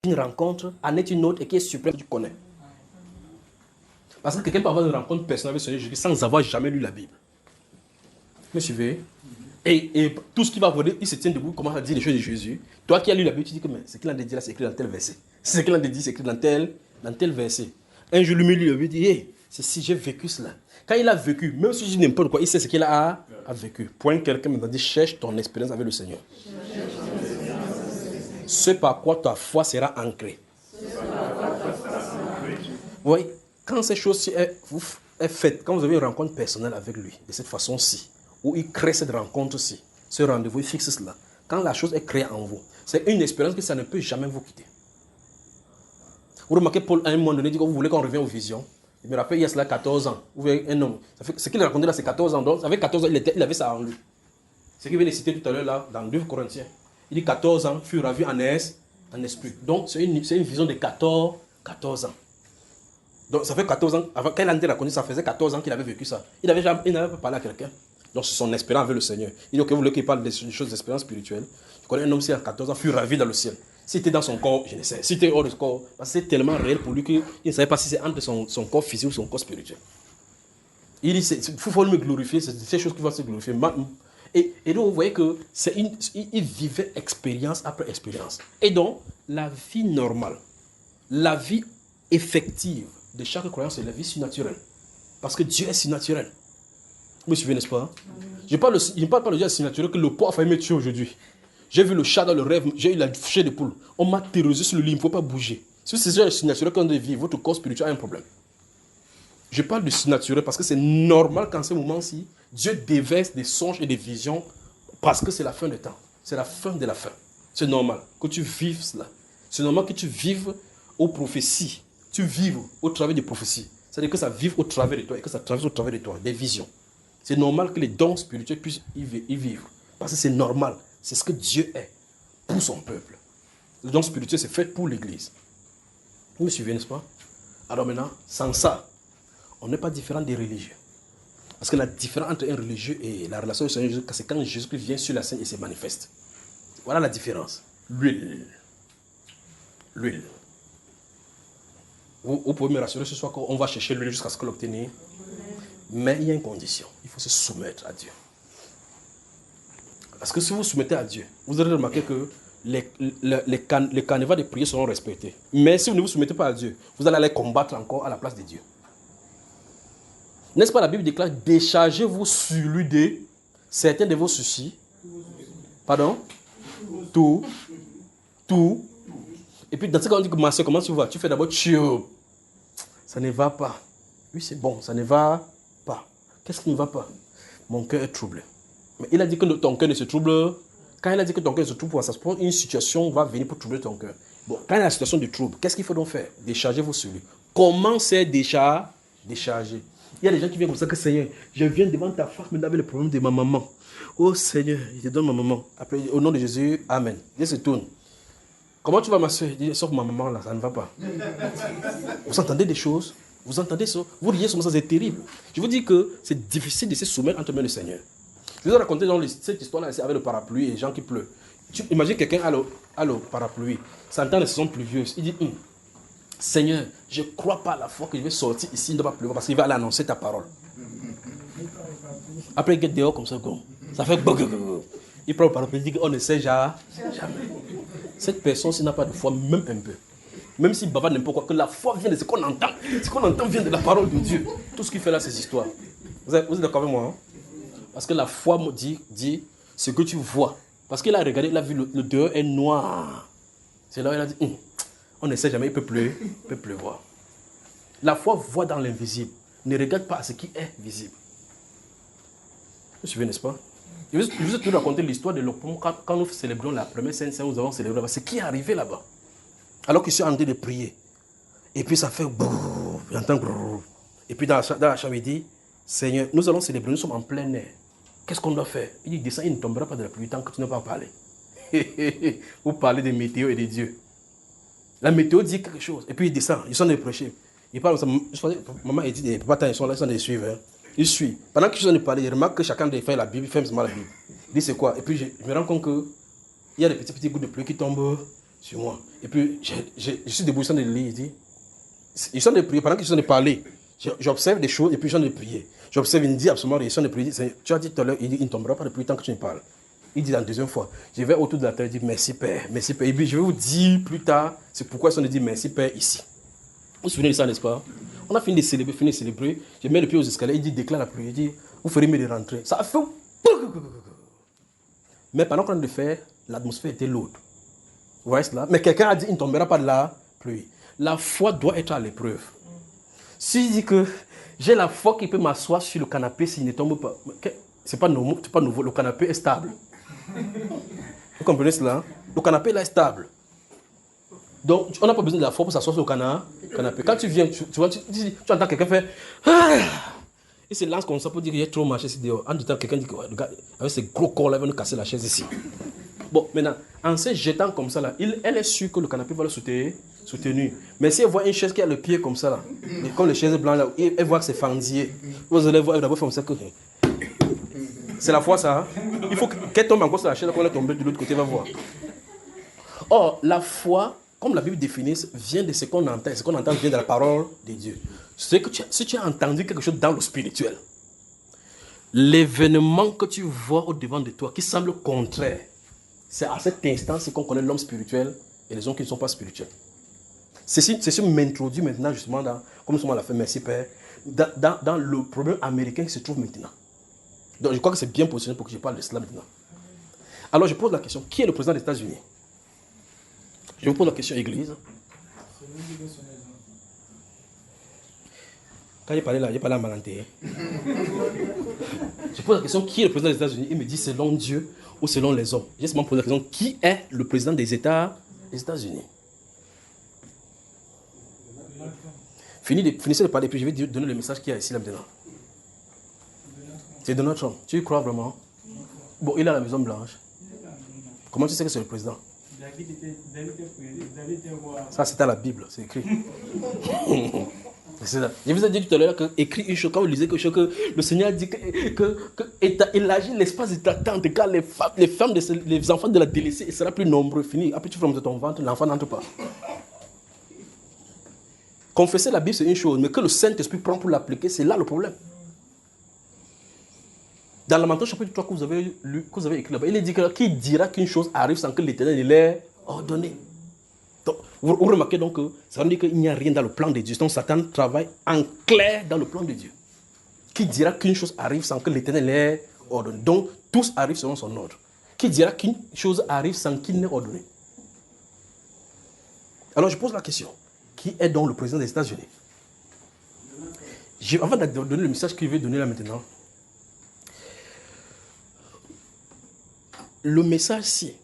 une rencontre, en est une autre et qui est suprême, tu connais. Parce que quelqu'un peut avoir une rencontre personnelle avec Seigneur Jésus sans avoir jamais lu la Bible. Vous me suivez? Et tout ce qu'il va vous dire, il se tient debout, commence à dire les choses de Jésus. Toi qui as lu la Bible, tu dis que mais ce qu'il a dit là, c'est écrit dans tel verset. Ce qu'il a dit, c'est écrit dans tel verset. Un jour, lui, il dit, hey, c'est si j'ai vécu cela. Quand il a vécu, même si je dis n'importe quoi, il sait ce qu'il a vécu. Point quelqu'un m'a dit, cherche ton expérience avec le Seigneur. Ce par quoi ta foi sera ancrée. Oui, quand ces choses-ci est faites, quand vous avez une rencontre personnelle avec lui, de cette façon-ci, où il crée cette rencontre-ci, ce rendez-vous, il fixe cela. Quand la chose est créée en vous, c'est une expérience que ça ne peut jamais vous quitter. Vous remarquez, Paul, à un moment donné, dit que vous voulez qu'on revienne aux visions. Il me rappelle, il y a cela 14 ans. Vous voyez un homme. Ce qu'il racontait là, c'est 14 ans. Donc, avec 14 ans, il avait ça en lui. Ce qu'il vient de citer tout à l'heure là, dans 2 Corinthiens. Il dit 14 ans, fut ravi en esprit. Donc, c'est une vision de 14 ans. Donc, ça fait 14 ans. Avant, quand il a été raconté, ça faisait 14 ans qu'il avait vécu ça. Il n'avait pas parlé à quelqu'un. Donc, c'est son expérience avec le Seigneur. Il dit, ok, vous voulez qu'il parle des choses d'expérience spirituelle. Je connais un homme qui a 14 ans, fut ravi dans le ciel. Si c'était dans son corps, je ne sais. Si c'était hors de son corps, parce que c'est tellement réel pour lui qu'il ne savait pas si c'est entre son corps physique ou son corps spirituel. Il dit, il faut me glorifier, c'est ces choses qui vont se glorifier. Et donc, vous voyez que il vivait expérience après expérience. Et donc, la vie normale, la vie effective de chaque croyant, c'est la vie surnaturelle. Parce que Dieu est surnaturel. Vous me suivez, n'est-ce pas? Je ne parle pas de Dieu surnaturel que le poids a failli me tuer aujourd'hui. J'ai vu le chat dans le rêve, j'ai eu la chair de poule. On m'a terrorisé sur le lit, il ne faut pas bouger. Si c'est ce surnaturel qu'on doit vivre, votre corps spirituel a un problème. Je parle de surnaturel parce que c'est normal qu'en ce moment-ci, Dieu déverse des songes et des visions parce que c'est la fin des temps. C'est la fin de la fin. C'est normal que tu vives cela. C'est normal que tu vives aux prophéties. Tu vives au travers des prophéties. C'est-à-dire que ça vive au travers de toi et que ça traverse au travers de toi, des visions. C'est normal que les dons spirituels puissent y vivre. Parce que c'est normal. C'est ce que Dieu est pour son peuple. Le don spirituel, c'est fait pour l'Église. Vous me suivez, n'est-ce pas? Alors maintenant, sans ça, on n'est pas différent des religieux. Parce que la différence entre un religieux et la relation du Seigneur Jésus, c'est quand Jésus-Christ vient sur la scène et se manifeste. Voilà la différence. L'huile. L'huile. Vous pouvez me rassurer ce soir qu'on va chercher l'huile jusqu'à ce qu'on l'obtienne. Mais il y a une condition. Il faut se soumettre à Dieu. Parce que si vous vous soumettez à Dieu, vous allez remarquer que les canevas de prière seront respectés. Mais si vous ne vous soumettez pas à Dieu, vous allez aller combattre encore à la place de Dieu. N'est-ce pas, la Bible déclare, déchargez-vous sur lui de certains de vos soucis. Pardon? Tout. Et puis dans ce cas, on dit que ma soeur, comment tu vas? Tu fais d'abord tchou. Ça ne va pas. Oui, c'est bon, ça ne va pas. Qu'est-ce qui ne va pas? Mon cœur est troublé. Mais il a dit que ton cœur ne se trouble. Quand il a dit que ton cœur se trouble, ça se prend, une situation va venir pour troubler ton cœur. Bon, quand il y a la situation de trouble, qu'est-ce qu'il faut donc faire? Déchargez-vous sur lui. Comment c'est décharger? Il y a des gens qui viennent comme ça que Seigneur, je viens devant ta face, mais avec le problème de ma maman. Oh Seigneur, je te donne ma maman. Après, au nom de Jésus, Amen. Dieu se tourne. Comment tu vas, ma soeur? Sauf ma maman là, ça ne va pas. Vous entendez des choses? Vous entendez ça? Vous riez sur ça, c'est terrible. Je vous dis que c'est difficile de se soumettre entre mains du Seigneur. Je vous ai raconté dans cette histoire-là avec le parapluie et les gens qui pleuvent. Tu imagines quelqu'un a le parapluie, s'entend les saisons pluvieuses. Il dit, Seigneur, je ne crois pas à la fois que je vais sortir ici, il ne va pas pleuvoir parce qu'il va aller annoncer ta parole. Après, il est dehors comme ça, ça fait il prend le parapluie, il dit qu'on ne sait jamais. Cette personne, s'il n'a pas de foi, même un peu. Même s'il bavard n'importe quoi, que la foi vient de ce qu'on entend. Ce qu'on entend vient de la parole de Dieu. Tout ce qu'il fait là, c'est histoires. Vous êtes d'accord avec moi, hein? Parce que la foi me dit ce que tu vois. Parce qu'il a regardé, il a vu le dehors est noir. C'est là où il a dit, on ne sait jamais, il peut pleuvoir. La foi voit dans l'invisible. Ne regarde pas à ce qui est visible. Vous suivez, n'est-ce pas? Je vous ai toujours raconté l'histoire de l'Opom. Quand nous célébrons la première Sainte Seine, nous avons célébré là-bas. C'est qui est arrivé là-bas? Alors qu'il suis en train de prier. Et puis ça fait brrr, j'entends brrr. Et puis dans la chambre, il dit, Seigneur, nous allons célébrer, nous sommes en plein air. Qu'est-ce qu'on doit faire? Il dit, descends, il ne tombera pas de la pluie tant que tu n'as pas parlé. Vous parlez des météos et des dieux. La météo dit quelque chose. Et puis il descend, ils sont de prêcher. Il parle comme ça. Maman, il dit, papa, ils sont là, ils sont de suivre. Hein. Ils suivent. Pendant qu'ils sont en train de parler, il remarque que chacun doit faire la Bible, il fait la Bible. Il dit, c'est quoi? Et puis je me rends compte qu'il y a des petits gouttes de pluie qui tombent sur moi. Et puis, je suis debout, je suis en train de lire, il dit, ils sont en train de prier, pendant qu'ils sont en train de parler, j'observe des choses et puis ils sont en train de prier. J'observe, il ne dit absolument rien, ils sont en train de prier. Tu as dit tout à l'heure, il dit, il ne tombera pas de prier tant que tu ne parles. Il dit la deuxième fois, je vais autour de la table, il dit, merci Père, merci Père. Et puis, je vais vous dire plus tard, c'est pourquoi ils sont en train de dire merci Père ici. Vous vous souvenez de ça, n'est-ce pas? On a fini de célébrer, je mets le pied aux escaliers, il dit, déclare la prière, il dit, vous ferez mieux de rentrer. Ça a fait... Mais pendant qu'on a de faire, l'atmosphère était lourde. Vous voyez cela? Mais quelqu'un a dit, il ne tombera pas de la pluie. La foi doit être à l'épreuve. S'il dit que j'ai la foi qui peut m'asseoir sur le canapé s'il ne tombe pas, c'est pas nouveau, le canapé est stable. Vous comprenez cela? Le canapé là est stable. Donc, on n'a pas besoin de la foi pour s'asseoir sur le canapé. Quand tu viens, tu entends quelqu'un faire... Il se lance comme ça pour dire qu'il a trop marché ici dehors. En du temps, quelqu'un dit que le gars, avec ses gros corps là, il va nous casser la chaise ici. Bon, maintenant, en se jetant comme ça là, elle est sûre que le canapé va le soutenir. Mais si elle voit une chaise qui a le pied comme ça là, comme les chaises blanches là, elle voit que c'est fendier. Vous allez voir, elle d'abord comme ça que... C'est la foi ça. Hein? Il faut qu'elle tombe encore sur la chaise, qu'on est tombé de l'autre côté, va voir. Or, la foi, comme la Bible définit, vient de ce qu'on entend. Ce qu'on entend vient de la parole de Dieu. Si tu as entendu quelque chose dans le spirituel, l'événement que tu vois au-devant de toi, qui semble contraire, c'est à cet instant qu'on connaît l'homme spirituel et les hommes qui ne sont pas spirituels. Ceci m'introduit maintenant justement dans, comme nous l'a fait, merci Père, dans le problème américain qui se trouve maintenant. Donc je crois que c'est bien positionné pour que je parle de cela maintenant. Alors je pose la question, qui est le président des États-Unis? Je vous pose la question, Église. Quand j'ai parlé là, j'ai parlé en malenté. Je pose la question, qui est le président des États-Unis? Il me dit selon Dieu ou selon les hommes. J'ai seulement posé la question, qui est le président des États-Unis? Finissez de parler, puis je vais donner le message qu'il y a ici là maintenant. C'est Donald Trump. Tu y crois vraiment? Bon, il est à la Maison Blanche. Comment tu sais que c'est le président? Ça, c'est à la Bible, c'est écrit. C'est ça. Je vous ai dit tout à l'heure qu'écrit une chose, quand vous lisez quelque chose, que le Seigneur a dit qu'il agit l'espace de ta tente, car les femmes, les enfants de la délaissée sera plus nombreux. Fini. Après, tu fermes de ton ventre, l'enfant n'entre pas. Confesser la Bible, c'est une chose, mais que le Saint-Esprit prend pour l'appliquer, c'est là le problème. Dans Lamentation chapitre 3 que vous avez lu, que vous avez écrit là-bas, il est dit que qui dira qu'une chose arrive sans que l'Éternel l'ait ordonné. Donc, vous remarquez donc que ça veut dire qu'il n'y a rien dans le plan de Dieu. Donc Satan travaille en clair dans le plan de Dieu. Qui dira qu'une chose arrive sans que l'Éternel l'ait ordonné. Donc tous arrivent selon son ordre. Qui dira qu'une chose arrive sans qu'il n'ait ordonné. Alors je pose la question. Qui est donc le président des États-Unis? Avant de donner le message qu'il veut donner là maintenant, le message-ci,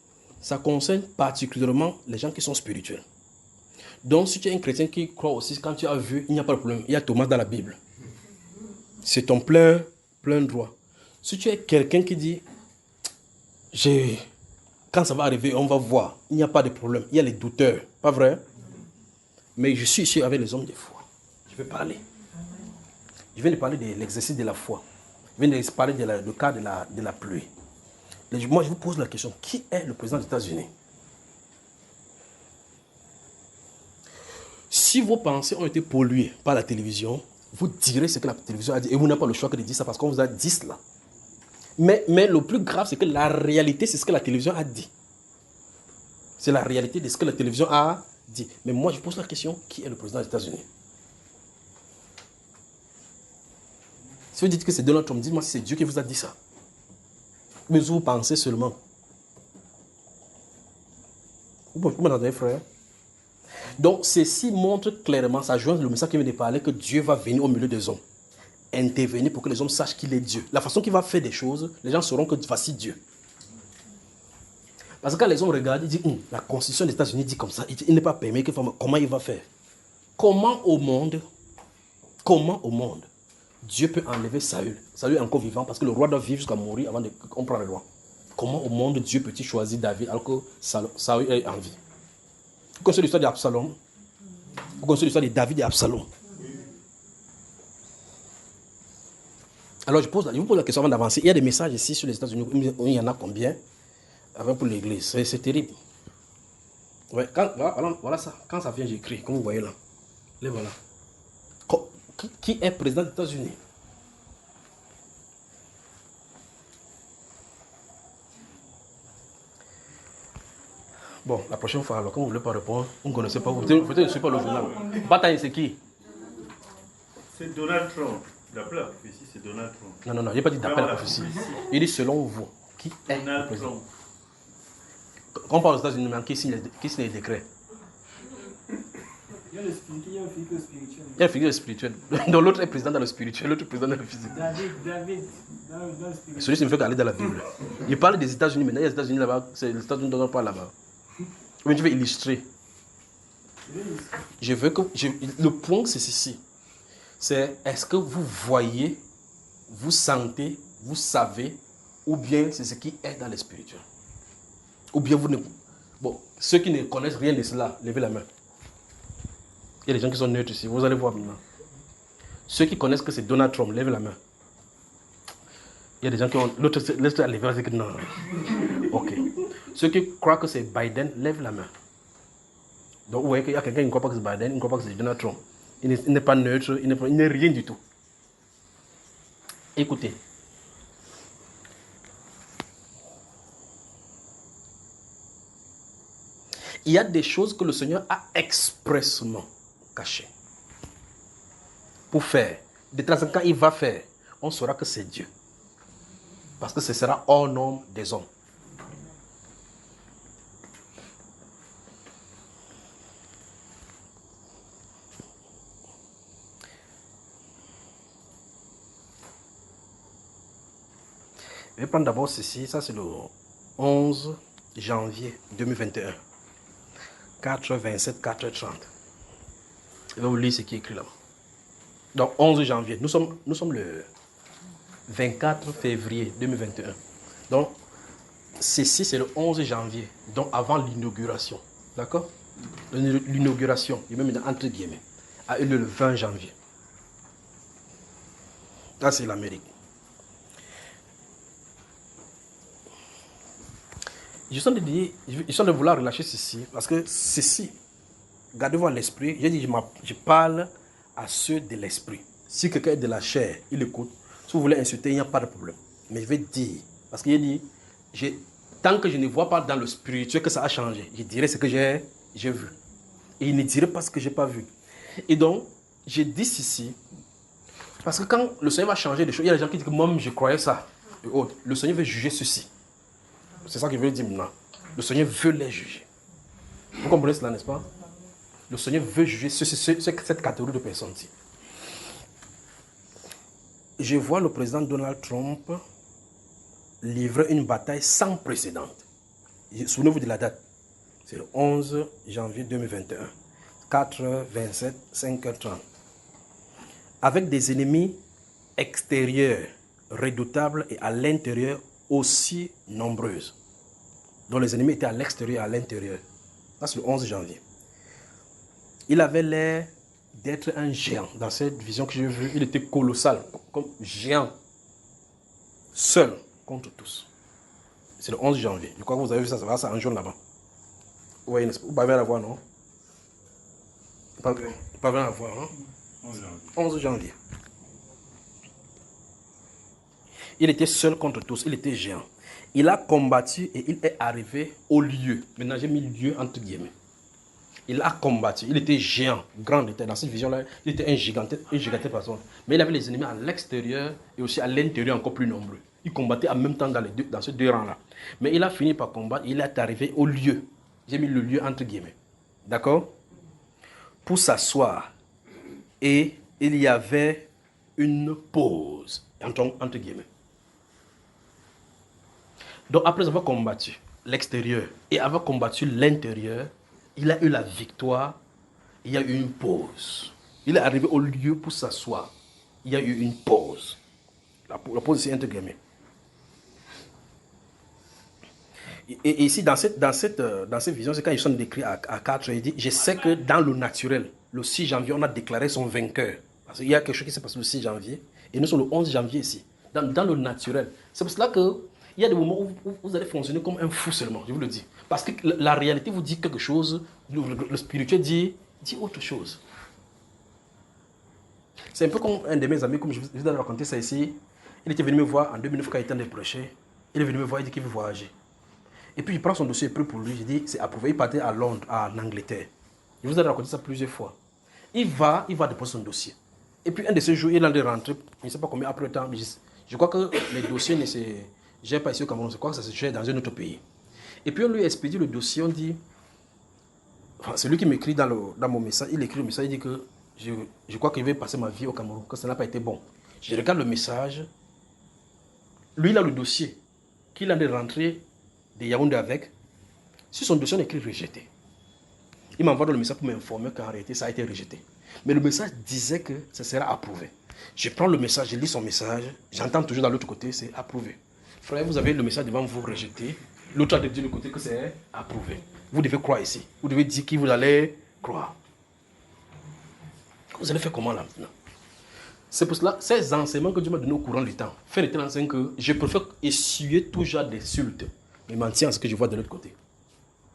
ça concerne particulièrement les gens qui sont spirituels. Donc, si tu es un chrétien qui croit aussi, quand tu as vu, il n'y a pas de problème. Il y a Thomas dans la Bible. C'est ton plein droit. Si tu es quelqu'un qui dit, quand ça va arriver, on va voir. Il n'y a pas de problème. Il y a les douteurs. Pas vrai? Mais je suis ici avec les hommes de foi. Je vais parler. Je viens de parler de l'exercice de la foi. Je viens de parler du cas de la pluie. Moi, je vous pose la question, qui est le président des États-Unis? Si vos pensées ont été polluées par la télévision, vous direz ce que la télévision a dit. Et vous n'avez pas le choix que de dire ça parce qu'on vous a dit cela. Mais le plus grave, c'est que la réalité, c'est ce que la télévision a dit. C'est la réalité de ce que la télévision a dit. Mais moi, je pose la question, qui est le président des États-Unis? Si vous dites que c'est Donald Trump, dites-moi si c'est Dieu qui vous a dit ça. Mais vous pensez seulement. Vous m'entendez, frère? Donc, ceci montre clairement, ça joint le message qui vient de parler, que Dieu va venir au milieu des hommes. Intervenir pour que les hommes sachent qu'il est Dieu. La façon qu'il va faire des choses, les gens sauront que voici Dieu. Parce que quand les hommes regardent, ils disent, la constitution des États-Unis dit comme ça, il n'est pas permis, comment il va faire? Comment au monde, Dieu peut enlever Saül? Saül est encore vivant parce que le roi doit vivre jusqu'à mourir avant qu'on prenne le roi. Comment au monde Dieu peut-il choisir David alors que Saül est en vie? Vous connaissez l'histoire d'Absalom? Vous connaissez l'histoire de David et Absalom? Alors je vous pose la question avant d'avancer. Il y a des messages ici sur les États-Unis. Il y en a combien? Avant pour l'église. C'est terrible. Ouais, voilà ça. Quand ça vient, j'écris, comme vous voyez là. Les voilà. Qui est président des États-Unis? Bon, la prochaine fois, alors, quand vous ne voulez pas répondre, vous ne connaissez pas, vous ne suivez pas le journal. Bataille, c'est qui? C'est Donald Trump. D'après la prophétie, c'est Donald Trump. Non, il n'a pas dit d'après la prophétie. Il dit selon vous, qui est Donald le président? Trump. Quand on parle aux États-Unis, qui signe les décrets? Il y a le spirituel, il y a le figure spirituel. Il y a le figure spirituel. Donc l'autre est président dans le spirituel, l'autre est président dans le physique. David, dans le spirituel. Celui-ci ne fait qu'aller dans la Bible. Il parle des États-Unis, maintenant il y a les États-Unis là-bas, c'est les États-Unis dont on parle là-bas. Mais tu veux illustrer. Je veux que. Le point, c'est ceci. C'est est-ce que vous voyez, vous sentez, vous savez, ou bien c'est ce qui est dans le spirituel. Ou bien vous ne. Bon, ceux qui ne connaissent rien de cela, levez la main. Il y a des gens qui sont neutres ici, vous allez voir maintenant. Ceux qui connaissent que c'est Donald Trump, levez la main. Il y a des gens qui ont. L'autre, laisse-le lever, c'est que non. Ok. Ceux qui croient que c'est Biden, lève la main. Donc vous voyez qu'il y a quelqu'un qui ne croit pas que c'est Biden, il ne croit pas que c'est Donald Trump. Il n'est pas neutre, il n'est rien du tout. Écoutez. Il y a des choses que le Seigneur a expressément cachées. Pour faire. De temps en temps, il va faire. On saura que c'est Dieu. Parce que ce sera hors norme des hommes. Je vais prendre d'abord ceci. Ça, c'est le 11 janvier 2021. 4h27, 4h30. Je vais vous lire ce qui est écrit là. Donc, 11 janvier. Nous sommes le 24 février 2021. Donc, ceci, c'est le 11 janvier. Donc, avant l'inauguration. D'accord? L'inauguration, et même entre guillemets, a eu lieu le 20 janvier. Là, c'est l'Amérique. Je sens de vouloir relâcher ceci, parce que ceci, gardez-vous à l'esprit, j'ai dit, je parle à ceux de l'esprit. Si quelqu'un est de la chair, il écoute. Si vous voulez insulter, il n'y a pas de problème. Mais je vais dire, parce qu'il dit, tant que je ne vois pas dans le spirituel que ça a changé, je dirai ce que j'ai vu. Et il ne dirait pas ce que je n'ai pas vu. Et donc, je dis ceci, parce que quand le Seigneur va changer des choses, il y a des gens qui disent que moi, je croyais ça. Et autres. Le Seigneur veut juger ceci. C'est ça qu'il veut dire maintenant. Le Seigneur veut les juger. Vous comprenez cela, n'est-ce pas? Le Seigneur veut juger cette catégorie de personnes-ci. Je vois le président Donald Trump livrer une bataille sans précédent. Souvenez-vous de la date. C'est le 11 janvier 2021. 4h27, 5h30. Avec des ennemis extérieurs redoutables et à l'intérieur aussi nombreuses. Donc les ennemis étaient à l'extérieur et à l'intérieur. Ça, c'est le 11 janvier. Il avait l'air d'être un géant. Dans cette vision que j'ai vue, il était colossal, comme géant. Seul contre tous. C'est le 11 janvier. Je crois que vous avez vu ça, ça en jaune là-bas. Vous voyez, vous pouvez la voir, non? Vous pouvez la voir, non? 11 janvier. Il était seul contre tous, il était géant. Il a combattu et il est arrivé au lieu. Maintenant, j'ai mis lieu entre guillemets. Il a combattu, il était géant, grand. Dans cette vision-là, il était une gigantesque personne. Mais il avait les ennemis à l'extérieur et aussi à l'intérieur encore plus nombreux. Il combattait en même temps dans ces deux rangs-là. Mais il a fini par combattre, il est arrivé au lieu. J'ai mis le lieu entre guillemets. D'accord? Pour s'asseoir. Et il y avait une pause, entre guillemets. Donc après avoir combattu l'extérieur et avoir combattu l'intérieur, il a eu la victoire, il y a eu une pause. Il est arrivé au lieu pour s'asseoir. Il y a eu une pause. La pause c'est entre guillemets. Et ici, dans cette vision, c'est quand ils sont décrits à 4, il dit, je sais que dans le naturel, le 6 janvier, on a déclaré son vainqueur. Parce qu'il y a quelque chose qui s'est passé le 6 janvier, et nous sommes le 11 janvier ici, dans le naturel. C'est pour cela qu'il y a des moments où vous allez fonctionner comme un fou seulement, je vous le dis. Parce que la réalité vous dit quelque chose, le spirituel dit autre chose. C'est un peu comme un de mes amis, comme je vous ai raconté ça ici. Il était venu me voir en 2009 quand il était en train de prêcher. Il est venu me voir, il dit qu'il veut voyager. Et puis il prend son dossier pour lui, je dis c'est approuvé. Il partait à Londres, en Angleterre. Je vous ai raconté ça plusieurs fois. Il va déposer son dossier. Et puis un de ces jours, il est en train de rentrer, je ne sais pas combien après le temps, mais je crois que les dossiers ne se gèrent pas ici au Cameroun, je crois que ça se gère dans un autre pays. Et puis on lui expédie le dossier, on dit, enfin, c'est lui qui m'écrit dans mon message, il écrit le message, il dit que je crois qu'il veut passer ma vie au Cameroun, que ça n'a pas été bon. Je regarde le message, lui il a le dossier, qu'il a de rentrer de Yaoundé avec, sur son dossier on écrit rejeté. Il m'envoie dans le message pour m'informer qu'en réalité ça a été rejeté. Mais le message disait que ça sera approuvé. Je prends le message, je lis son message, j'entends toujours dans l'autre côté, c'est approuvé. Frère, vous avez le message devant vous rejeté, l'autre a dit de l'autre côté que c'est approuvé. Vous devez croire ici. Vous devez dire qui vous allez croire. Vous allez faire comment là maintenant? C'est pour cela, ces enseignements que Dieu m'a donné au courant du temps, fait le temps que je préfère essuyer tout genre d'insultes, mais mentir en ce que je vois de l'autre côté.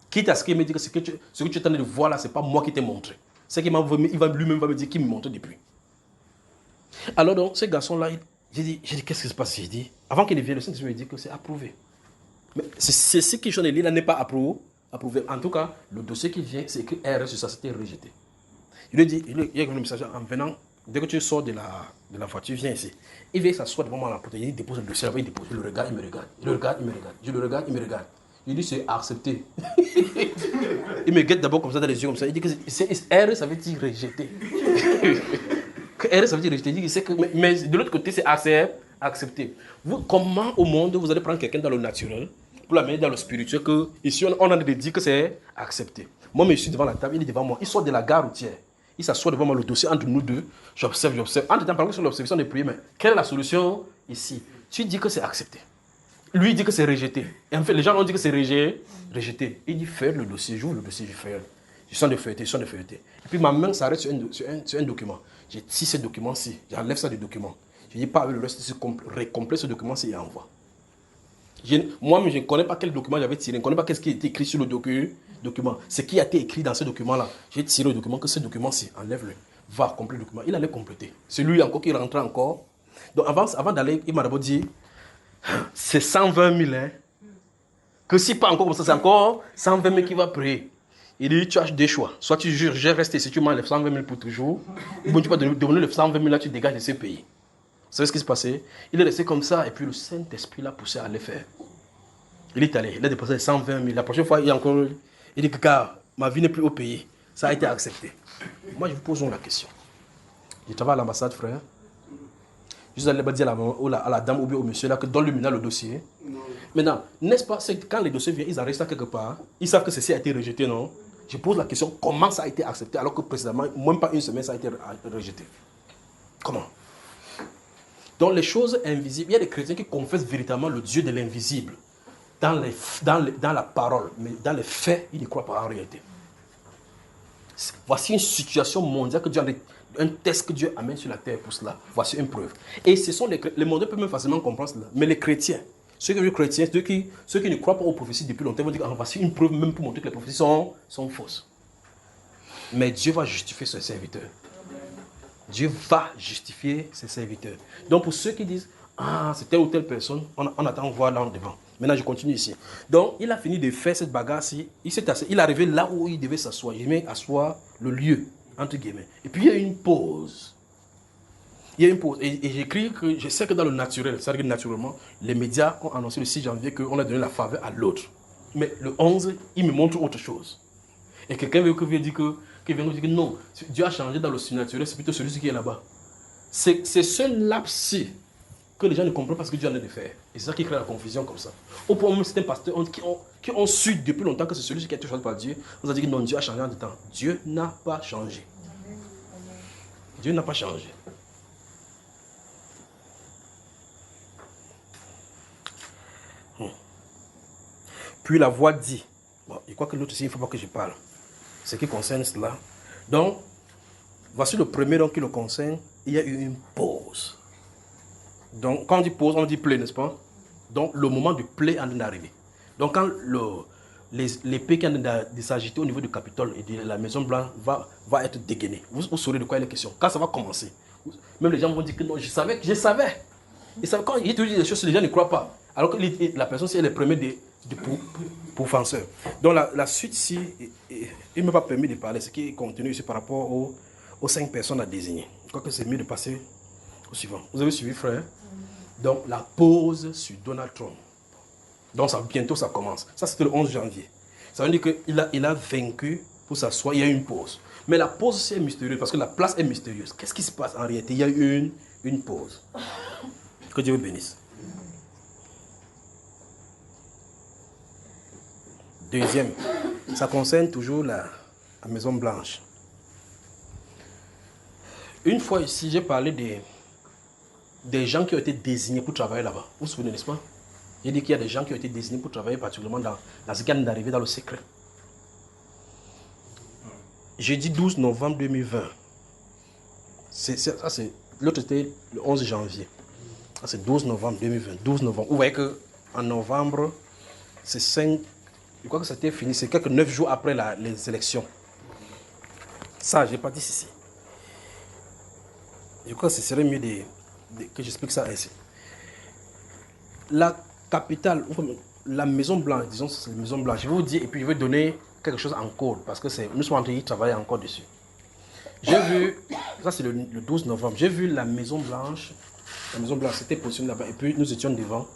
Quitte à ce qu'il me dit que ce que tu es en train de voir là, ce n'est pas moi qui t'ai montré. C'est qu'il lui-même va me dire qu'il me montre depuis. Alors donc, ce garçon-là, j'ai dit qu'est-ce qui se passe? J'ai dit, avant qu'il ne vienne, le Saint-Esprit me dit que c'est approuvé. Mais c'est ce qui est là n'est pas approuvé. En tout cas, le dossier qui vient, c'est écrit R sur ça, c'était rejeté. Il lui dit, il y a un message en venant, dès que tu sors de la voiture, viens ici. Il vient s'asseoir devant moi à la porte, il dépose le dossier, il dépose, je le regarde, il me regarde. Je le regarde, il me regarde. Je le regarde, il me regarde. Il dit c'est accepté. Il me guette d'abord comme ça dans les yeux comme ça. Il dit que R ça veut dire rejeté. Que R ça veut dire rejeté. Il dit que mais de l'autre côté c'est accepté. Comment au monde vous allez prendre quelqu'un dans le naturel pour l'amener dans le spirituel que ici on a dit que c'est accepté. Moi je suis devant la table, il est devant moi. Il sort de la gare routière. Il s'assoit devant moi, le dossier entre nous deux. J'observe. Entre temps, par exemple, sur l'observation des prières, mais quelle est la solution ici? Tu dis que c'est accepté. Lui, il dit que c'est rejeté. Et en fait, les gens ont dit que c'est rejeté. Il dit, feuille le dossier, j'ouvre le dossier, je feuille. Je sens de feuilleter. Et puis ma main s'arrête sur un document. J'ai tiré ce document-ci, j'enlève ça du document. Je dis pas avec le reste, complète ce document-ci et envoie. Moi-même, je ne connais pas quel document j'avais tiré, je ne connais pas qu'est-ce qui a été écrit sur le document. Ce qui a été écrit dans ce document-là, j'ai tiré le document, que ce document-ci, enlève-le, va compléter le document. Il allait compléter. C'est lui encore qui rentrait encore. Donc avant d'aller, il m'a d'abord dit, c'est 120 000, hein. Que si pas encore comme ça, c'est encore 120 000 qui va prier. Il dit, tu as des choix. Soit tu jures, je reste ici, tu m'enlèves 120 000 pour toujours. Ou bien tu vas donner le 120 000 là, tu dégages de ce pays. Vous savez ce qui s'est passé? Il est resté comme ça, et puis le Saint-Esprit l'a poussé à le faire. Il est allé, il a déposé 120 000. La prochaine fois, il dit que car ma vie n'est plus au pays. Ça a été accepté. Moi, je vous pose la question. Je travaille à l'ambassade, frère. Je allais dire à la dame ou bien au monsieur là que donne-lui maintenant le dossier. Non. Maintenant, n'est-ce pas, c'est quand les dossiers viennent, ils arrêtent ça quelque part. Ils savent que ceci a été rejeté, non? Je pose la question, comment ça a été accepté alors que précédemment, même pas une semaine, ça a été rejeté? Comment? Dans les choses invisibles, il y a des chrétiens qui confessent véritablement le Dieu de l'invisible. Dans la parole, mais dans les faits, ils ne croient pas en réalité. Voici une situation mondiale que Dieu a un test que Dieu amène sur la terre pour cela. Voici une preuve. Et ce sont les mondiaux peuvent même facilement comprendre cela. Mais les chrétiens, ceux qui ne croient pas aux prophéties depuis longtemps vont dire voici une preuve même pour montrer que les prophéties sont fausses. Mais Dieu va justifier ses serviteurs. Dieu va justifier ses serviteurs. Donc pour ceux qui disent c'est telle ou telle personne, on attend voir là en devant. Maintenant je continue ici. Donc il a fini de faire cette bagarre-ci. Il est arrivé là où il devait s'asseoir. Il met asseoir le lieu. Entre guillemets. Et puis il y a une pause. Il y a une pause. Et j'écris que je sais que dans le naturel, c'est-à-dire que naturellement, les médias ont annoncé le 6 janvier qu'on a donné la faveur à l'autre. Mais le 11, il me montre autre chose. Et quelqu'un vient dire que non, Dieu a changé dans le surnaturel, c'est plutôt celui qui est là-bas. C'est ce laps-ci que les gens ne comprennent pas ce que Dieu a de faire. Et c'est ça qui crée la confusion comme ça. Au point où certains pasteurs qui ont su depuis longtemps que c'est celui qui a été choisi par Dieu, on a dit que non, Dieu a changé en temps. Dieu n'a pas changé. Dieu n'a pas changé. Puis la voix dit, bon, je crois que l'autre aussi, il ne faut pas que je parle. Ce qui concerne cela. Donc, voici le premier qui le concerne. Il y a eu une pause. Donc, quand on dit pause, on dit play, n'est-ce pas? Donc, le moment du play en est arrivé. Donc, quand l'épée qui est en train de s'agiter au niveau du Capitole et de la Maison Blanche va être dégainée. Vous saurez de quoi il est question. Quand ça va commencer, même les gens vont dire que non, je savais. Et ça, quand il te dit des choses, les gens ne croient pas. Alors que la personne, c'est le premier pour penseur. Donc la suite, si il ne m'a pas permis de parler, ce qui est contenu ici par rapport aux 5 personnes à désigner. Je crois que c'est mieux de passer au suivant. Vous avez suivi, frère? Donc la pause sur Donald Trump. Donc bientôt ça commence. Ça c'était le 11 janvier. Ça veut dire qu'il a vaincu pour s'asseoir, il y a eu une pause. Mais la pause c'est mystérieux parce que la place est mystérieuse. Qu'est-ce qui se passe en réalité? Il y a eu une pause. Que Dieu vous bénisse. Deuxième, ça concerne toujours la Maison Blanche. Une fois ici, j'ai parlé des gens qui ont été désignés pour travailler là-bas. Vous vous souvenez, n'est-ce pas? J'ai dit qu'il y a des gens qui ont été désignés pour travailler particulièrement dans ce qui vient d'arriver dans le secret. Jeudi 12 novembre 2020. L'autre était le 11 janvier. Ça c'est 12 novembre 2020. 12 novembre. Vous voyez qu'en novembre, c'est 5... Je crois que c'était fini. C'est quelques 9 jours après les élections. Ça, je n'ai pas dit ceci. Je crois que ce serait mieux que j'explique ça ainsi. La capitale, la Maison Blanche, disons c'est la Maison Blanche, je vais vous dire, et puis je vais donner quelque chose en code, parce que nous sommes en train de travailler encore dessus. J'ai vu, ça c'est le 12 novembre, j'ai vu la Maison Blanche c'était positionné là-bas, et puis nous étions devant,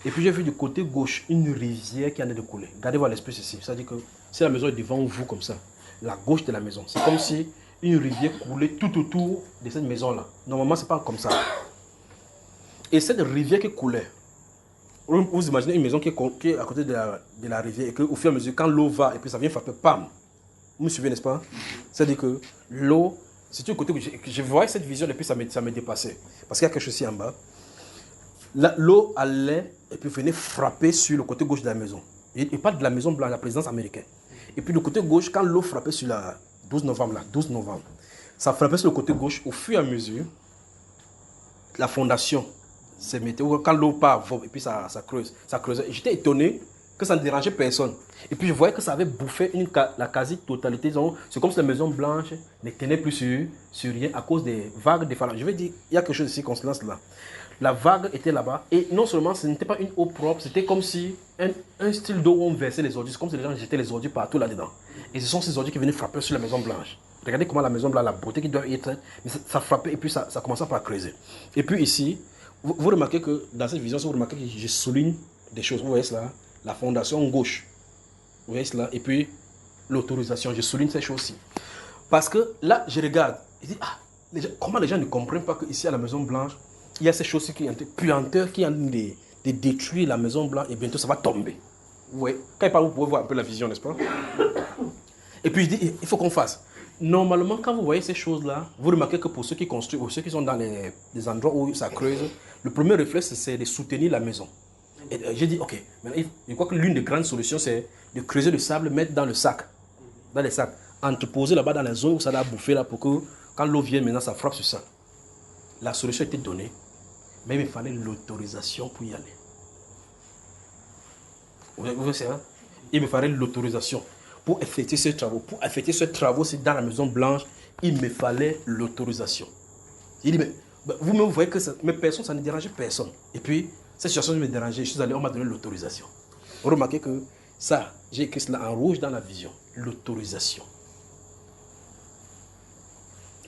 et puis j'ai vu du côté gauche une rivière qui en est de couler. Regardez-vous à l'esprit ceci, c'est-à-dire que si la maison est devant vous comme ça, la gauche de la maison, c'est comme si une rivière coulait tout autour de cette maison-là. Normalement, c'est pas comme ça. Et cette rivière qui coulait, vous imaginez une maison qui est à côté de la rivière et qu'au fur et à mesure, quand l'eau va et puis ça vient frapper, pam! Vous me suivez, n'est-ce pas? C'est-à-dire que l'eau, c'est du côté que je voyais cette vision et puis ça me dépassait. Parce qu'il y a quelque chose ici en bas. L'eau allait et puis venait frapper sur le côté gauche de la maison. Et pas de la Maison Blanche, la présidence américaine. Et puis le côté gauche, quand l'eau frappait sur la 12 novembre, ça frappait sur le côté gauche au fur et à mesure, la fondation se mettait, quand l'eau part, et puis ça creusait. J'étais étonné que ça ne dérangeait personne. Et puis je voyais que ça avait bouffé la quasi-totalité. C'est comme si la Maison Blanche ne tenait plus sur rien à cause des vagues de phalanges. Je vais dire, il y a quelque chose ici qu'on se lance là. La vague était là-bas et non seulement ce n'était pas une eau propre, c'était comme si un style d'eau où on versait les ordures. C'est comme si les gens jetaient les ordures partout là-dedans. Et ce sont ces ordures qui venaient frapper sur la Maison Blanche. Regardez comment la Maison Blanche, la beauté qui doit y être, mais ça frappait et puis ça commençait par creuser. Et puis ici, vous remarquez que dans cette vision, vous remarquez que je souligne des choses. Vous voyez cela, la fondation gauche. Vous voyez cela, et puis l'autorisation. Je souligne ces choses-ci. Parce que là, je regarde, je dis, comment les gens ne comprennent pas qu'ici à la Maison Blanche, il y a ces choses qui ont été puanteurs, qui ont de détruire la Maison Blanche et bientôt ça va tomber. Vous voyez, quand il parle, vous pouvez voir un peu la vision, n'est-ce pas? Et puis je dis, il faut qu'on fasse. Normalement, quand vous voyez ces choses-là, vous remarquez que pour ceux qui construisent, pour ceux qui sont dans des endroits où ça creuse, le premier réflexe, c'est de soutenir la maison. Et j'ai dit, ok, maintenant, je crois que l'une des grandes solutions, c'est de creuser le sable, mettre dans les sacs, entreposer là-bas dans la zone où ça a bouffé là, pour que quand l'eau vient, maintenant, ça frappe sur ça. La solution a été donnée, mais il me fallait l'autorisation pour y aller. Vous voyez ça? Il me fallait l'autorisation pour effectuer ces travaux. Pour effectuer ces travaux, c'est dans la Maison Blanche, il me fallait l'autorisation. Il dit, mais vous-même, vous voyez que mes personnes, ça ne dérangeait personne. Et puis, cette situation me dérangeait. Je suis allé, on m'a donné l'autorisation. Vous remarquez que ça, j'ai écrit cela en rouge dans la vision. L'autorisation.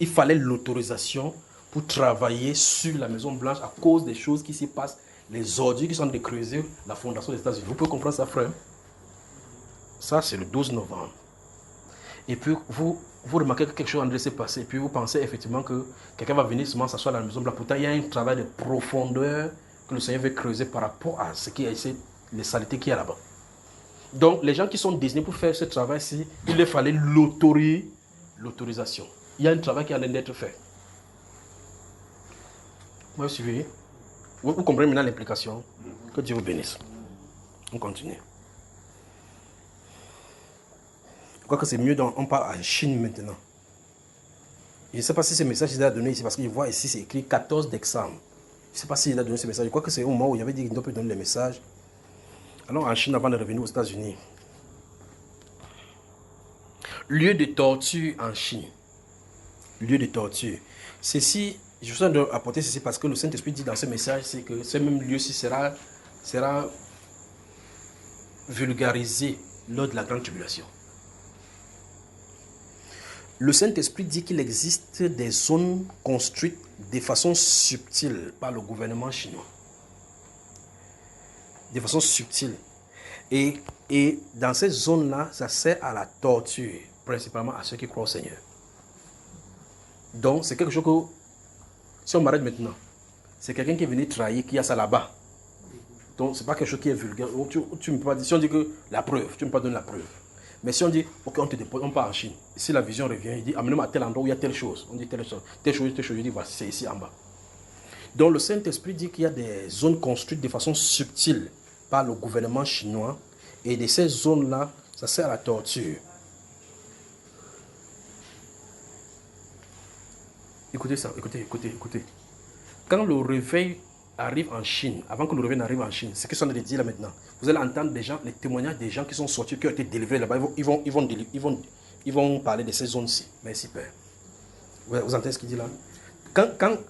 Il fallait l'autorisation pour travailler sur la Maison Blanche à cause des choses qui s'y passent, les ordures qui sont de creuser la fondation des États-Unis. Vous pouvez comprendre ça, frère? Ça, c'est le 12 novembre. Et puis, vous remarquez que quelque chose est en train de se passer. Et puis, vous pensez effectivement que quelqu'un va venir seulement s'asseoir à la Maison Blanche. Pourtant, il y a un travail de profondeur que le Seigneur veut creuser par rapport à ce qui est les saletés qu'il y a là-bas. Donc, les gens qui sont désignés pour faire ce travail-ci, il leur fallait l'autorisation. Il y a un travail qui est en train d'être fait. Vous suivez? Vous comprenez maintenant l'implication? Que Dieu vous bénisse. On continue. Je crois que c'est mieux on parle en Chine maintenant. Je ne sais pas si ce message il a donné ici, parce que je vois ici c'est écrit 14 décembre. Je ne sais pas s'il a donné ce message. Je crois que c'est au moment où il avait dit qu'il ne peut donner les messages. Alors en Chine avant de revenir aux États-Unis. Lieu de torture en Chine. Lieu de torture. Ceci, je suis en train d'apporter ceci parce que le Saint-Esprit dit dans ce message, c'est que ce même lieu-ci sera vulgarisé lors de la grande tribulation. Le Saint-Esprit dit qu'il existe des zones construites de façon subtile par le gouvernement chinois. De façon subtile. Et dans ces zones-là, ça sert à la torture, principalement à ceux qui croient au Seigneur. Donc, c'est quelque chose que, si on m'arrête maintenant, c'est quelqu'un qui est venu trahir, qui a ça là-bas. Donc, ce n'est pas quelque chose qui est vulgaire. Tu ne peux pas dire, si on dit que la preuve, tu ne peux pas donner la preuve. Mais si on dit, ok, on te dépose, on part en Chine. Si la vision revient, il dit, amenez-moi à tel endroit où il y a telle chose. On dit telle chose, telle chose, telle chose. Il dit, voici, c'est ici en bas. Donc, le Saint-Esprit dit qu'il y a des zones construites de façon subtile par le gouvernement chinois. Et de ces zones-là, ça sert à la torture. Écoutez ça, écoutez. Quand le réveil arrive en Chine, avant que le réveil n'arrive en Chine, c'est ce que je suis en train de dire là maintenant. Vous allez entendre des gens, les témoignages des gens qui sont sortis, qui ont été délivrés là-bas. Ils vont parler de ces zones-ci. Merci Père. Vous entendez ce qu'il dit là?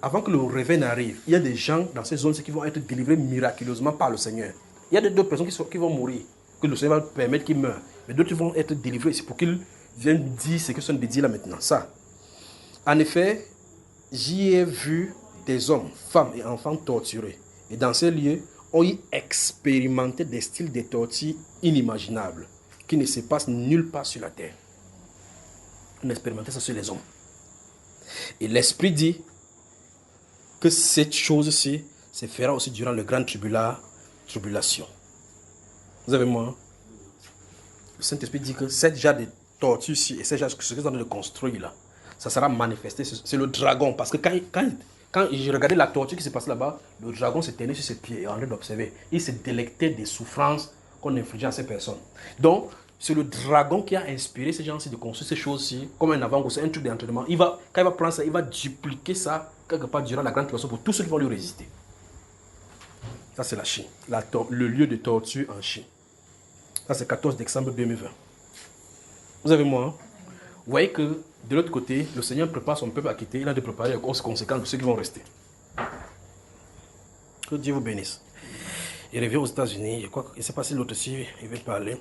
Avant que le réveil n'arrive, il y a des gens dans ces zones-ci qui vont être délivrés miraculeusement par le Seigneur. Il y a d'autres personnes qui vont mourir, que le Seigneur va permettre qu'ils meurent. Mais d'autres vont être délivrés. C'est pour qu'ils viennent dire ce que je suis en train de dire là maintenant. Ça. En effet, j'y ai vu des hommes, femmes et enfants torturés. Et dans ces lieux, on y expérimenté des styles de torture inimaginables qui ne se passent nulle part sur la terre. On expérimentait ça sur les hommes. Et l'Esprit dit que cette chose-ci se fera aussi durant le grand tribulation. Vous avez moi? Le Saint-Esprit dit que cette genre de torture-ci et ce que nous sommes en train de construire là, ça sera manifesté. C'est le dragon. Parce que quand j'ai regardé la torture qui se passe là-bas, le dragon s'est tenu sur ses pieds et en train d'observer. Il se délectait des souffrances qu'on infligeait à ces personnes. Donc, c'est le dragon qui a inspiré ces gens-ci de construire ces choses-ci comme un avant-goût, c'est un truc d'entraînement. Quand il va prendre ça, il va dupliquer ça quelque part durant la grande tribulation pour tous ceux qui vont lui résister. Ça, c'est la Chine. Le lieu de torture en Chine. Ça, c'est 14 décembre 2020. Vous avez moi, hein? Vous voyez que de l'autre côté, le Seigneur prépare son peuple à quitter. Il a de préparer les grosses conséquences de ceux qui vont rester. Que Dieu vous bénisse. Il revient aux États-Unis. Je ne sais pas si l'autre aussi, il veut parler.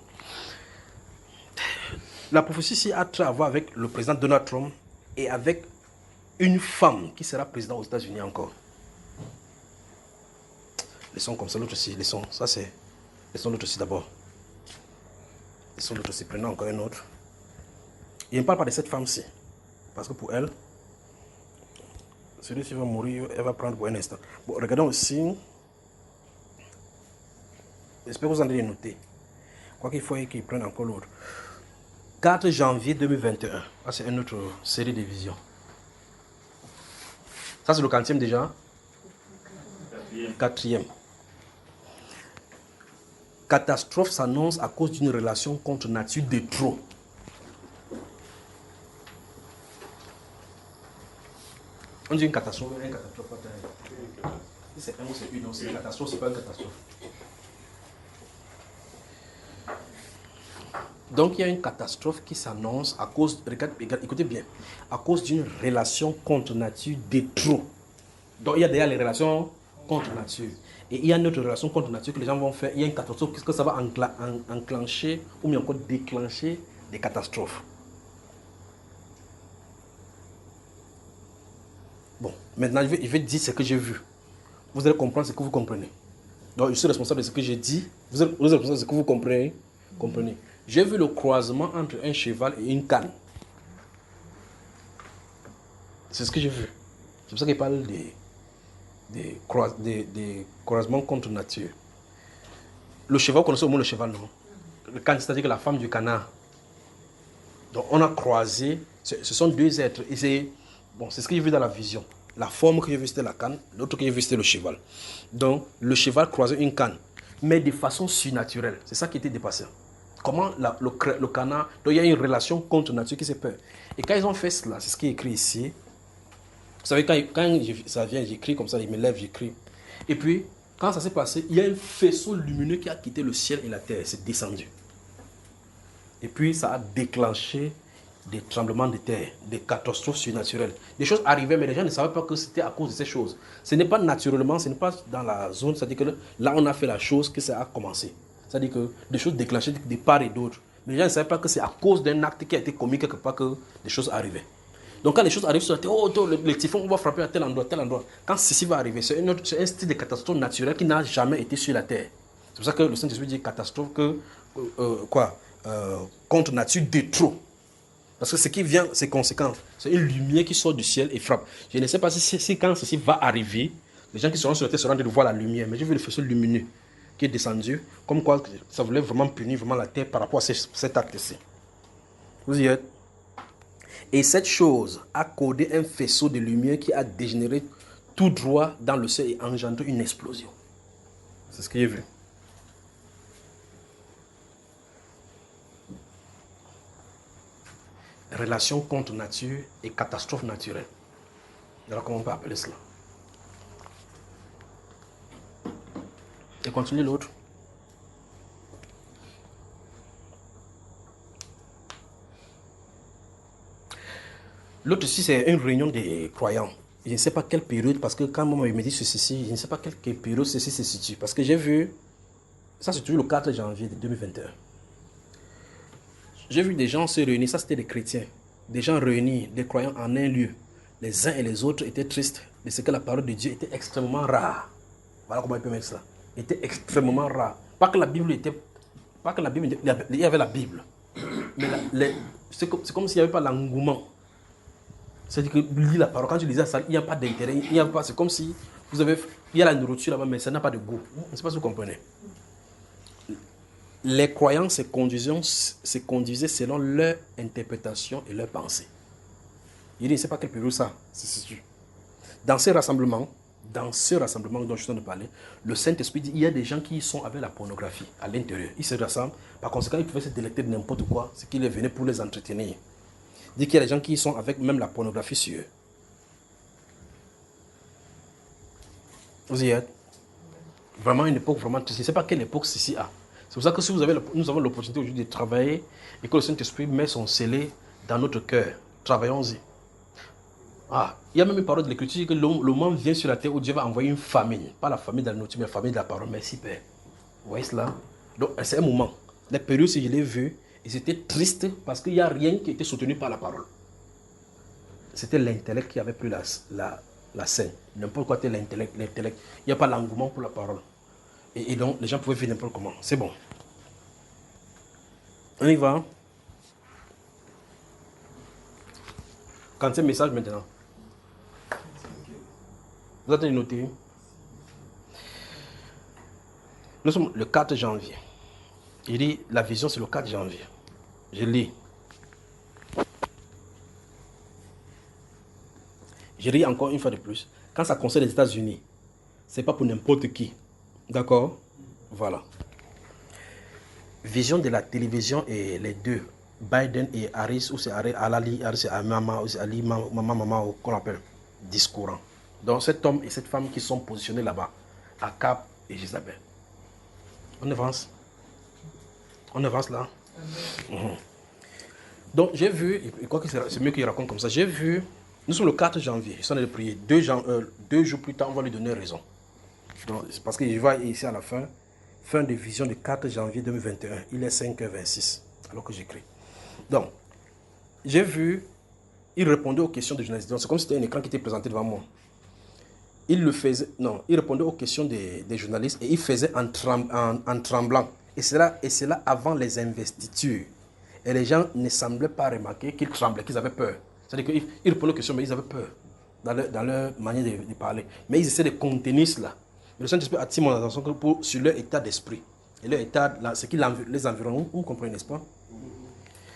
La prophétie ici a trait à voir avec le président Donald Trump et avec une femme qui sera président aux États-Unis encore. Laissons comme ça l'autre aussi. Laissons l'autre aussi d'abord. Laissons l'autre aussi. Prenons encore un autre. Il ne parle pas de cette femme-ci. Parce que pour elle, celui-ci va mourir, elle va prendre pour un instant. Bon, regardons aussi. J'espère que vous en avez noté. Quoi qu'il faut qu'il prenne encore l'autre. 4 janvier 2021. Ça, c'est une autre série de visions. Ça, c'est le 40e déjà. 4e. Catastrophe s'annonce à cause d'une relation contre nature de trop. On dit une catastrophe, c'est un ou c'est une, c'est une catastrophe, c'est pas une catastrophe. Donc il y a une catastrophe qui s'annonce à cause, écoutez bien, à cause d'une relation contre nature de trop. Donc il y a déjà les relations contre nature. Et il y a une autre relation contre nature que les gens vont faire. Il y a une catastrophe, qu'est-ce que ça va enclencher ou bien encore déclencher des catastrophes. Bon, maintenant, je vais dire ce que j'ai vu. Vous allez comprendre ce que vous comprenez. Donc, je suis responsable de ce que j'ai dit. Vous êtes responsable de ce que vous comprenez. J'ai vu le croisement entre un cheval et une canne. C'est ce que j'ai vu. C'est pour ça qu'il parle des croisements contre nature. Le cheval, vous connaissez au moins le cheval, non? Le canne, c'est-à-dire que la femme du canard. Donc, on a croisé. Ce sont deux êtres. Et c'est ce que j'ai vu dans la vision. La forme que j'ai vue, c'était la canne. L'autre que j'ai vue, c'était le cheval. Donc, le cheval croisait une canne. Mais de façon surnaturelle. C'est ça qui était dépassé. Comment le canard... Donc, il y a une relation contre nature qui s'est peur. Et quand ils ont fait cela, c'est ce qui est écrit ici. Vous savez, quand ça vient, j'écris comme ça, il me lève, j'écris. Et puis, quand ça s'est passé, il y a un faisceau lumineux qui a quitté le ciel et la terre. C'est descendu. Et puis, ça a déclenché des tremblements de terre, des catastrophes surnaturelles. Des choses arrivaient, mais les gens ne savaient pas que c'était à cause de ces choses. Ce n'est pas naturellement, ce n'est pas dans la zone, c'est-à-dire que là on a fait la chose que ça a commencé. C'est-à-dire que des choses déclenchées de part et d'autre. Mais les gens ne savaient pas que c'est à cause d'un acte qui a été commis quelque part que des choses arrivaient. Donc quand les choses arrivent sur la terre, oh, le typhon, on va frapper à tel endroit, tel endroit. Quand ceci va arriver, c'est un style de catastrophe naturelle qui n'a jamais été sur la terre. C'est pour ça que le Saint-Esprit dit catastrophe que, contre nature de trop. Parce que ce qui vient, c'est conséquent. C'est une lumière qui sort du ciel et frappe. Je ne sais pas si quand ceci va arriver, les gens qui seront sur la terre seront de voir la lumière. Mais j'ai vu le faisceau lumineux qui est descendu, comme quoi ça voulait vraiment punir vraiment la terre par rapport à cet acte-ci. Vous y êtes? Et cette chose a causé un faisceau de lumière qui a dégénéré tout droit dans le ciel et engendré une explosion. C'est ce que j'ai vu. Relation contre nature et catastrophe naturelle. Alors comment on peut appeler cela? Et continue l'autre. L'autre ici, c'est une réunion des croyants. Je ne sais pas quelle période, parce que quand moi me dit ceci, je ne sais pas quelle période ceci se situe. Parce que j'ai vu, ça c'est toujours le 4 janvier 2021. J'ai vu des gens se réunir, ça c'était des chrétiens. Des gens réunis, des croyants en un lieu. Les uns et les autres étaient tristes de ce que la parole de Dieu était extrêmement rare. Voilà comment il peut mettre cela. Était extrêmement rare. Pas que la Bible était... Pas que la Bible... Il y avait la Bible. Mais c'est comme s'il n'y avait pas l'engouement. C'est-à-dire que lire la parole, quand tu lisais ça, il n'y a pas d'intérêt. Il n'y a pas... C'est comme si vous avez... Il y a la nourriture là-bas, mais ça n'a pas de goût. Je ne sais pas si vous comprenez. Les croyants se conduisaient selon leur interprétation et leur pensée. Il dit, je ne sais pas quelle période ça se situe. Dans ce rassemblement dont je suis en train de parler, le Saint-Esprit dit, il y a des gens qui sont avec la pornographie à l'intérieur. Ils se rassemblent. Par conséquent, ils pouvaient se délecter de n'importe quoi, ce qui les venait pour les entretenir. Il dit qu'il y a des gens qui sont avec même la pornographie sur eux. Vous y êtes? Vraiment une époque vraiment triste. Je ne sais pas quelle époque ceci a. C'est pour ça que si nous avons l'opportunité aujourd'hui de travailler et que le Saint-Esprit met son scellé dans notre cœur, travaillons-y. Ah, il y a même une parole de l'Écriture que le moment vient sur la terre où Dieu va envoyer une famine. Pas la famine de la nourriture, mais la famine de la parole. Merci Père. Vous voyez cela? Donc c'est un moment. La période, si je l'ai vu, et c'était triste parce qu'il n'y a rien qui était soutenu par la parole. C'était l'intellect qui avait pris la scène. N'importe quoi était l'intellect. Il n'y a pas l'engouement pour la parole. Et donc, les gens pouvaient vivre n'importe comment. C'est bon. On y va. Quand c'est message maintenant. Vous avez noté. Nous sommes le 4 janvier. Il dit, la vision c'est le 4 janvier. Je lis. Je lis encore une fois de plus. Quand ça concerne les États-Unis, c'est pas pour n'importe qui. D'accord? Voilà. Vision de la télévision et les deux, Biden et Harris, ou c'est Harris c'est Mama, ou c'est Ali, Mama, qu'on appelle, discourant. Donc cet homme et cette femme qui sont positionnés là-bas, Akab et Jézabel. On avance. On avance là. Donc j'ai vu, et quoi que c'est mieux qu'il raconte comme ça, j'ai vu, nous sommes le 4 janvier, je suis en train de prier, 2 jours plus tard, on va lui donner raison. Donc, c'est parce que je vois ici à la fin de vision du 4 janvier 2021, il est 5h26, alors que j'écris. Donc, j'ai vu, il répondait aux questions des journalistes. C'est comme si c'était un écran qui était présenté devant moi. Il répondait aux questions des journalistes et il faisait en tremblant. Et cela avant les investitures. Et les gens ne semblaient pas remarquer qu'ils tremblaient, qu'ils avaient peur. C'est-à-dire qu'ils répondaient aux questions, mais ils avaient peur dans leur manière de parler. Mais ils essaient de contenir cela. Le Saint-Esprit attire mon attention sur leur état d'esprit. Et leur état, ce qui les environne, vous comprenez, n'est-ce pas?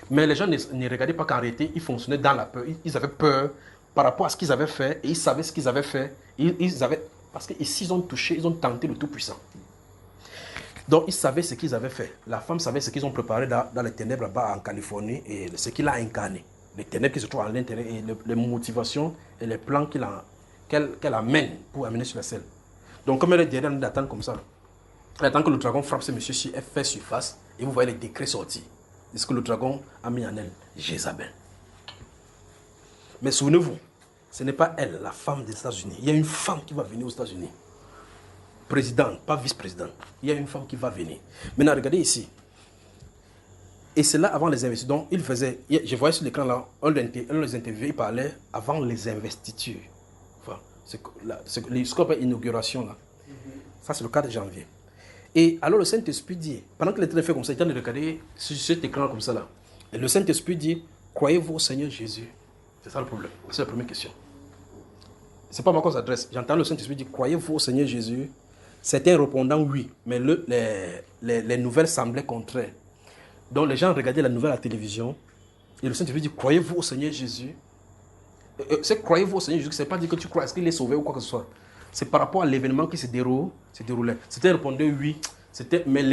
Mais les gens ne regardaient pas qu'en réalité, ils fonctionnaient dans la peur. Ils avaient peur par rapport à ce qu'ils avaient fait. Et ils savaient ce qu'ils avaient fait. Parce qu'ici, ils ont touché, ils ont tenté le Tout-Puissant. Donc, ils savaient ce qu'ils avaient fait. La femme savait ce qu'ils ont préparé dans les ténèbres là-bas en Californie et ce qu'il a incarné. Les ténèbres qui se trouvent à l'intérieur et les motivations et les plans qu'elle amène pour amener sur la scène. Donc, comme elle est derrière, elle attend comme ça. Elle attend que le dragon frappe ce monsieur-ci, elle fait surface et vous voyez les décrets sortir. C'est ce que le dragon a mis en elle, Jézabel. Mais souvenez-vous, ce n'est pas elle, la femme des États-Unis. Il y a une femme qui va venir aux États-Unis. Présidente, pas vice-présidente. Il y a une femme qui va venir. Maintenant, regardez ici. Et c'est là avant les investitures. Donc, il faisait, je voyais sur l'écran là, on les interviewait, il parlait avant les investitures. Enfin, ce qu'on appelle inauguration là. Ça, c'est le 4 janvier. Et alors, le Saint-Esprit dit, pendant que l'État fait comme ça, il est en train de regarder sur cet écran comme ça là. Et le Saint-Esprit dit, croyez-vous au Seigneur Jésus? C'est ça le problème. C'est la première question. C'est pas moi qu'on s'adresse. J'entends le Saint-Esprit dire, croyez-vous au Seigneur Jésus? Certains répondant oui, mais les nouvelles semblaient contraires. Donc les gens regardaient la nouvelle à la télévision et le Saint-Esprit dit, croyez-vous au Seigneur Jésus? C'est croyez-vous au Seigneur Jésus, ce n'est pas dire que tu crois, est-ce qu'il est sauvé ou quoi que ce soit. C'est par rapport à l'événement qui se déroulait. C'était répondu oui, mais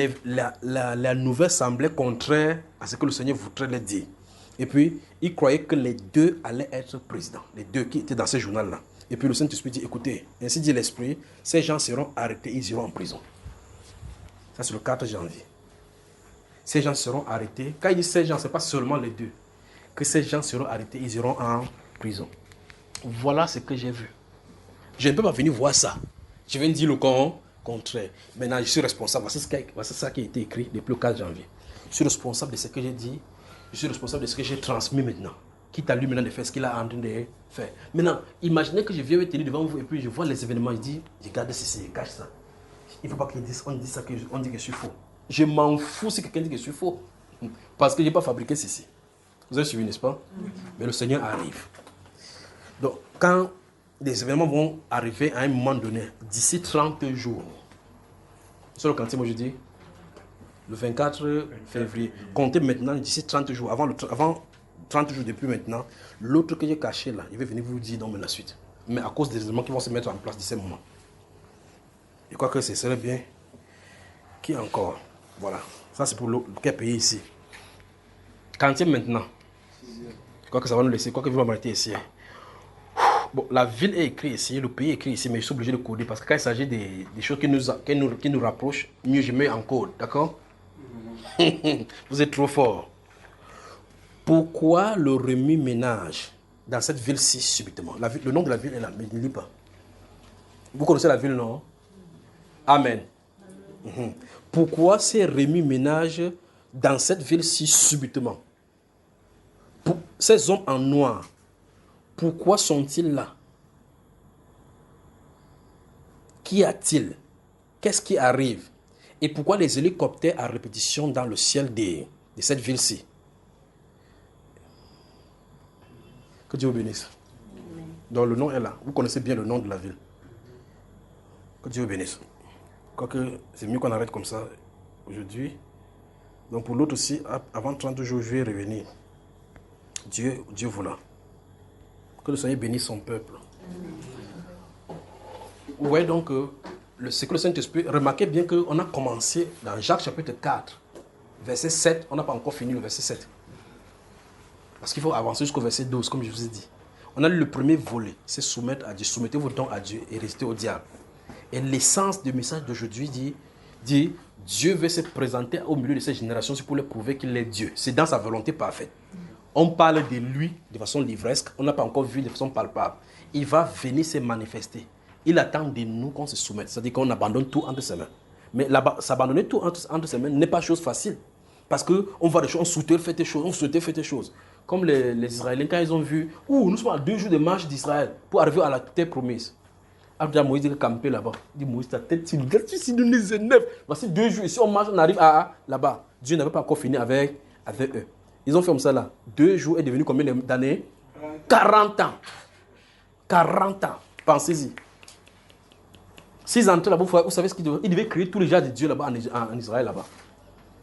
la nouvelle semblait contraire à ce que le Seigneur voudrait leur dire. Et puis, il croyait que les deux allaient être présidents, les deux qui étaient dans ce journal-là. Et puis le Saint-Esprit dit, écoutez, ainsi dit l'Esprit, ces gens seront arrêtés, ils iront en prison. Ça, c'est le 4 janvier. Ces gens seront arrêtés. Quand il dit ces gens, ce n'est pas seulement les deux. Que ces gens seront arrêtés, ils iront en prison. Voilà ce que j'ai vu. Je ne peux pas venir voir ça. Je viens de dire le contraire. Maintenant, je suis responsable. Voici ça qui a été écrit depuis le 4 janvier. Je suis responsable de ce que j'ai dit. Je suis responsable de ce que j'ai transmis maintenant. Quitte à lui maintenant de faire ce qu'il a en train de faire. Maintenant, imaginez que je viens me tenir devant vous et puis je vois les événements. Je dis, je garde ceci, je cache ça. Il ne faut pas qu'on dise ça, qu'on dit que je suis faux. Je m'en fous si quelqu'un dit que je suis faux. Parce que je n'ai pas fabriqué ceci. Vous avez suivi, n'est-ce pas? Mais le Seigneur arrive. Donc, quand les événements vont arriver à un moment donné, d'ici 30 jours, c'est le quantième aujourd'hui, le 24 février, comptez maintenant d'ici 30 jours, avant 30 jours depuis maintenant, l'autre que j'ai caché là, il va venir vous dire non, mais la suite. Mais à cause des événements qui vont se mettre en place d'ici ce moment. Je crois que ce serait bien. Qui encore? Voilà. Ça, c'est pour quel pays ici? Quantième maintenant. Je crois que ça va nous laisser. Je crois que je vais m'arrêter ici. Bon, la ville est écrite ici, le pays est écrit ici, mais je suis obligé de coder parce que quand il s'agit des choses qui nous rapprochent, mieux je mets en code. D'accord? Vous êtes trop fort. Pourquoi le remue-ménage dans cette ville-ci subitement? Le nom de la ville est là, mais ne lis pas. Vous connaissez la ville, non? Amen. Pourquoi ces remue-ménages dans cette ville-ci subitement? Ces hommes en noir, pourquoi sont-ils là? Qu'y a-t-il? Qu'est-ce qui arrive? Et pourquoi les hélicoptères à répétition dans le ciel de cette ville-ci? Que Dieu vous bénisse. Donc le nom est là. Vous connaissez bien le nom de la ville. Que Dieu vous bénisse. Quoique c'est mieux qu'on arrête comme ça aujourd'hui. Donc pour l'autre aussi, avant 30 jours, je vais revenir. Dieu voula. Que le Seigneur bénisse son peuple. Vous voyez donc ce que le Saint-Esprit, remarquez bien qu'on a commencé dans Jacques chapitre 4, verset 7, on n'a pas encore fini le verset 7. Parce qu'il faut avancer jusqu'au verset 12, comme je vous ai dit. On a lu le premier volet, c'est soumettre à Dieu. Soumettez-vous donc à Dieu et restez au diable. Et l'essence du message d'aujourd'hui dit Dieu veut se présenter au milieu de cette génération pour leur prouver qu'il est Dieu. C'est dans sa volonté parfaite. On parle de lui de façon livresque, on n'a pas encore vu de façon palpable. Il va venir se manifester. Il attend de nous qu'on se soumette, c'est-à-dire qu'on abandonne tout entre ses mains. Mais là-bas, s'abandonner tout entre ses mains n'est pas chose facile. Parce qu'on voit des choses, on souhaitait faire des choses, Comme les Israéliens, quand ils ont vu, nous sommes à 2 jours de marche d'Israël pour arriver à la terre promise. Après, Moïse dit camper là-bas. Il dit, Moïse, ta tête, si nous les 9. Voici 2 jours. Si on marche, on arrive là-bas. Dieu n'avait pas encore fini avec eux. Ils ont fait comme ça là. 2 jours est devenu combien d'années? 40 ans. 40 ans. Pensez-y. S'ils entraient là-bas, vous savez ce qu'ils devaient? Ils devaient créer tous les gens de Dieu là-bas en Israël là-bas.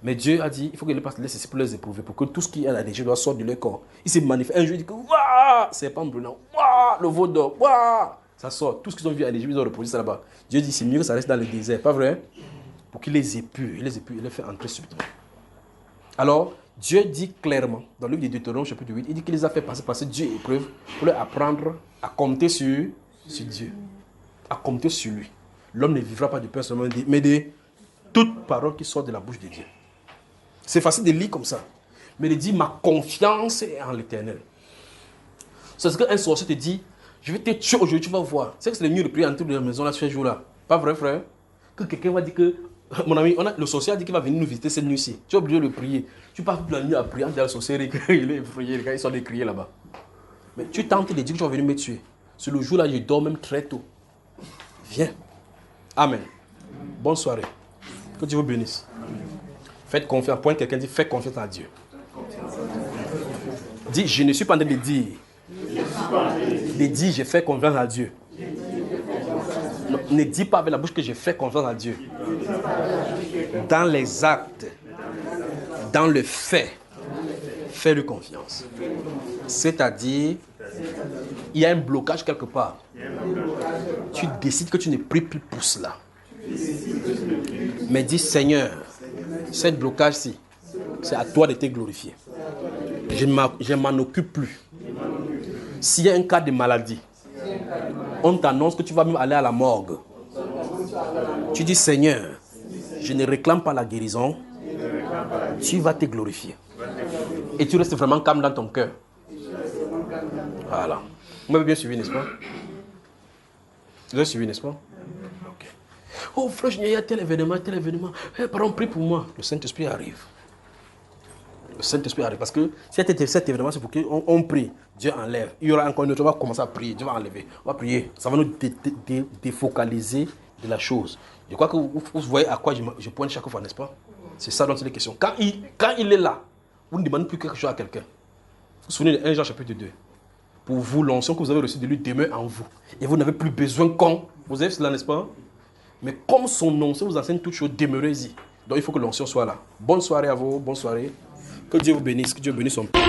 Mais Dieu a dit, il faut qu'ils les laissent pour les éprouver, pour que tout ce qui est à l'énergie doit sortir de leur corps. Il s'est manifesté. Un jour, il dit que, waouh, serpent brûlant, waouh, le veau d'or, waouh, ça sort. Tout ce qu'ils ont vu à l'énergie, ils ont reproduit ça là-bas. Dieu dit, c'est mieux que ça reste dans le désert, pas vrai? Pour qu'il les épure, il les fait entrer subitement. Alors, Dieu dit clairement, dans le livre de Deutéronome, chapitre 8, il dit qu'il les a fait passer Dieu épreuve pour leur apprendre à compter sur Dieu, à compter sur lui. L'homme ne vivra pas de pain seulement, mais de toute parole qui sort de la bouche de Dieu. C'est facile de lire comme ça. Mais il dit, ma confiance est en l'Éternel. C'est ce qu'un sorcier te dit, je vais te tuer aujourd'hui, tu vas voir. C'est que c'est le mieux de prier en toute la maison là, ce jour-là. Pas vrai, frère? Que quelqu'un va dire que, mon ami, le sorcier a dit qu'il va venir nous visiter cette nuit-ci. Tu es obligé de le prier. Tu passes toute la nuit à prier, en disant le sorcier, il est effrayé, quand ils sont de crier là-bas. Mais tu tentes de dire que tu vas venir me tuer. C'est le jour-là, je dors même très tôt. Viens. Amen. Bonne soirée. Que Dieu vous bénisse. Faites confiance. Point quelqu'un dit, fais confiance à Dieu. Dis, je ne suis pas en train de dire. De dire, je fais confiance à Dieu. Non, ne dis pas avec la bouche que je fais confiance à Dieu. Dans les actes, dans le fait, fais-lui confiance. C'est-à-dire, il y a un blocage quelque part. Tu décides que tu ne pries plus pour cela. Mais dis, Seigneur, ce blocage-ci, c'est à toi de te glorifier. Je ne m'en occupe plus. S'il y a un cas de maladie, on t'annonce que tu vas même aller à la morgue. Tu dis, Seigneur, je ne réclame pas la guérison. Tu vas te glorifier. Et tu restes vraiment calme dans ton cœur. Voilà. Vous m'avez bien suivi, n'est-ce pas? Vous avez suivi, n'est-ce pas? Ok. Oh, frère, il y a tel événement, tel événement. Hey, pardon, prie pour moi. Le Saint-Esprit arrive. Le Saint-Esprit arrive. Parce que cet événement, c'est pour qu'on prie. Dieu enlève. Il y aura encore une autre, on va commencer à prier. Dieu va enlever. On va prier. Ça va nous défocaliser de la chose. Je crois que vous voyez à quoi je pointe chaque fois, n'est-ce pas? C'est ça dont il est question. Quand il est là, vous ne demandez plus quelque chose à quelqu'un. Vous vous souvenez de 1 Jean chapitre 2. Pour vous, l'onction que vous avez reçue de lui demeure en vous. Et vous n'avez plus besoin qu'on. Vous avez cela, n'est-ce pas? Mais comme son onction vous enseigne toutes choses, demeurez-y. Donc il faut que l'onction soit là. Bonne soirée à vous, bonne soirée. Que Dieu vous bénisse, que Dieu bénisse son peuple.